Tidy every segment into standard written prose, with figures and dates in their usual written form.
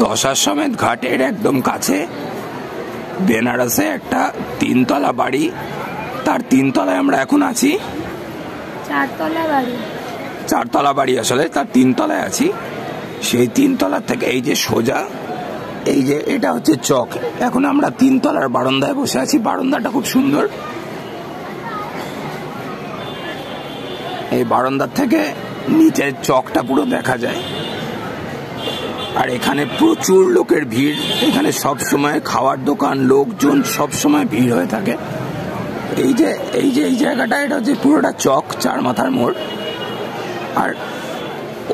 দশাশ্বমেধ ঘাটের একদম কাছে বেনারসে একটা 3 তলা বাড়ি, তার 3 তলায় আমরা এখন আছি। 4 তলা বাড়ি, 4 তলা বাড়ি আসলে, তার 3 তলায় আছি। সেই 3 তলা থেকে এই যে সোজা, এই যে এটা হচ্ছে চক। এখন আমরা 3 তলার বারান্দায় বসে আছি। বারান্দাটা খুব সুন্দর। এই বারান্দার থেকে নিচের চকটা পুরো দেখা যায়। আর এখানে প্রচুর লোকের ভিড়। এখানে সব সময় খাওয়ার দোকান, লোকজন সব সময় ভিড় হয়ে থাকে। এই যে এই জায়গাটা, এটা হচ্ছে পুরোটা চক, 4 মাথার মোড়। আর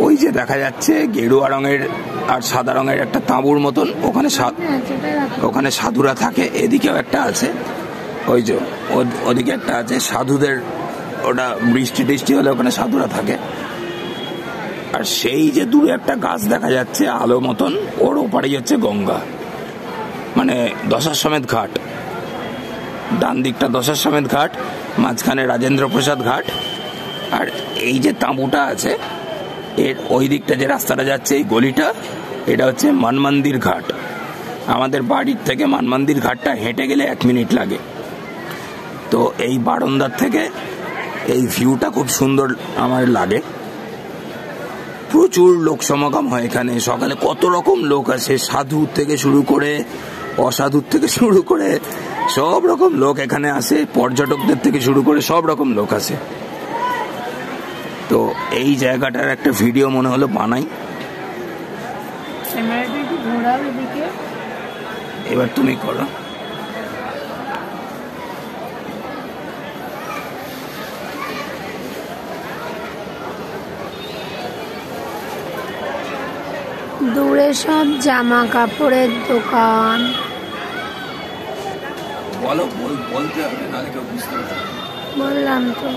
ওই যে দেখা যাচ্ছে গেরুয়া রঙের আর সাদা রঙের একটা তাঁবুর মতন, ওখানে সাধুরা থাকে। এদিকেও একটা আছে, ওই যে ওদিকে একটা আছে সাধুদের, ওটা বৃষ্টি টিষ্টি হলে ওখানে সাধুরা থাকে। আর সেই যে দূরে একটা গাছ দেখা যাচ্ছে আলো মতন, ওর ওপারেই হচ্ছে গঙ্গা, মানে দশাশ্বমেধ ঘাট। ডান দিকটা দশাশ্বমেধ ঘাট, মাঝখানে রাজেন্দ্র প্রসাদ ঘাট। আর এই যে তাঁবুটা আছে, এর ওই দিকটা যে রাস্তাটা যাচ্ছে, এই গলিটা, এটা হচ্ছে মানমন্দির ঘাট। আমাদের বাড়ির থেকে মানমন্দির ঘাটটা হেঁটে গেলে 1 মিনিট লাগে। তো এই বারান্দার থেকে এই ভিউটা খুব সুন্দর আমার লাগে। প্রচুর লোক সমাগম হয় এখানে। সকালে কত রকম লোক আসে, সাধু থেকে শুরু করে অসাধুর থেকে শুরু করে সব রকম লোক এখানে আসে। পর্যটকদের থেকে শুরু করে সব রকম লোক আসে। তো এই জায়গাটার একটা ভিডিও মনে হলো বানাই। এবার তুমি করো। দূরে সব জামা কাপড়ের দোকান। বলো, বলতে হবে, নাহলে কেউ বুঝতে পারবে। বললাম তো।